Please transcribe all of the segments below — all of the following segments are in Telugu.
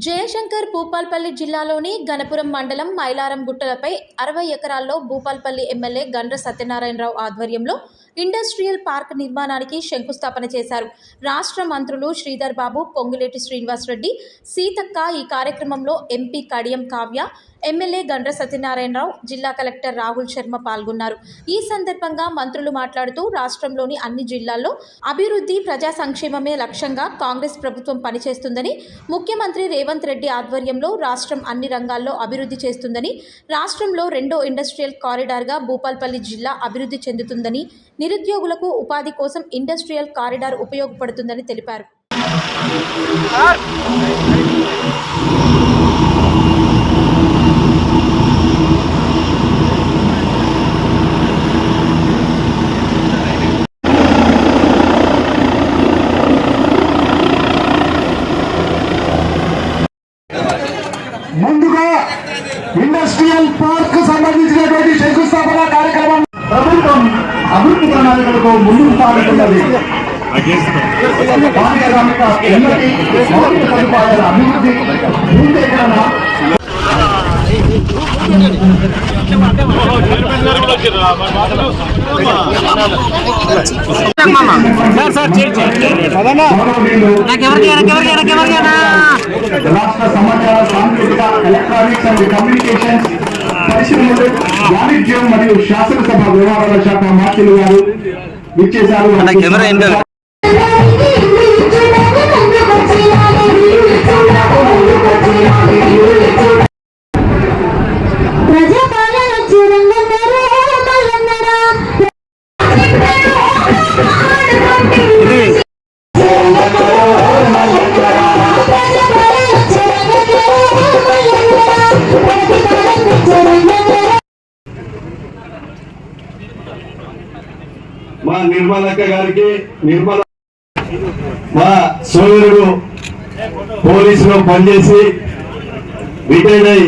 జయశంకర్ భూపాల్పల్లి జిల్లాలోని గణపురం మండలం మైలారం గుట్టలపై 60 ఎకరాల్లో భూపాల్పల్లి ఎమ్మెల్యే గండ్ర సత్యనారాయణరావు ఆధ్వర్యంలో ఇండస్ట్రియల్ పార్క్ నిర్మాణానికి శంకుస్థాపన చేశారు. రాష్ట్ర మంత్రులు శ్రీధర్ బాబు, పొంగులేటి శ్రీనివాసరెడ్డి, సీతక్క ఈ కార్యక్రమంలో ఎంపీ కడియం కావ్య, ఎమ్మెల్యే గండ్ర సత్యనారాయణరావు, జిల్లా కలెక్టర్ రాహుల్ శర్మ పాల్గొన్నారు. ఈ సందర్భంగా మంత్రులు మాట్లాడుతూ రాష్ట్రంలోని అన్ని జిల్లాల్లో అభివృద్ధి, ప్రజా సంక్షేమమే లక్ష్యంగా కాంగ్రెస్ ప్రభుత్వం పనిచేస్తుందని, ముఖ్యమంత్రి రేవంత్ రెడ్డి ఆధ్వర్యంలో రాష్ట్రం అన్ని రంగాల్లో అభివృద్ధి చేస్తుందని, రాష్ట్రంలో రెండో ఇండస్ట్రియల్ కారిడార్గా భూపాల్పల్లి జిల్లా అభివృద్ధి చెందుతుందని, నిరుద్యోగులకు ఉపాధి కోసం ఇండస్ట్రియల్ కారిడార్ ఉపయోగపడుతుందని తెలిపారు. ముందుగా ఇండస్ట్రియల్ పార్క్ సంబంధించినటువంటి శంకుస్థాపన కార్యక్రమం ప్రభుత్వం అభివృద్ధి ప్రణాళికలకు ముందుకు సాగుతున్నది. పారిశ్రామిక ఉన్నతి, మౌలిక సదుపాయాల అభివృద్ధి, భూసేకరణ రాష్ట్ర సమాచార సాంకేతిక, ఎలక్ట్రానిక్స్ అండ్ కమ్యూనికేషన్స్, పరిశ్రమలు, వాణిజ్యం మరియు శాసనసభ వ్యవహారాల శాఖ మంత్రులు గారు విచ్చేశారు. మా నిర్మలక్క గారికి, నిర్మల మా సోదరుడు పోలీసులో పనిచేసి రిటైర్డ్ అయి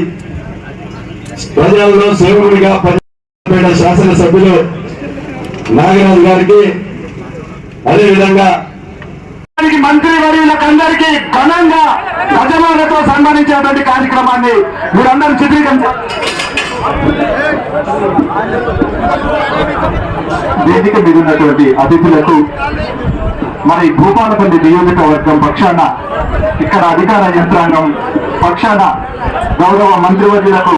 ప్రజల్లో సేవకుడిగా పనిచేసిన శాసనసభ్యులు నాగరాజు గారికి, అదేవిధంగా మంత్రి వర్యులకందరికీ ఘనంగా యజమానులతో సన్మానించేటువంటి కార్యక్రమాన్ని మీరందరూ చిత్రీకరించారు. వేదిక మీద ఉన్నటువంటి అతిథులకు, మరి భూపాలపల్లి నియోజకవర్గం పక్షాన, ఇక్కడ అధికార యంత్రాంగం పక్షాన గౌరవ మంత్రివర్యులకు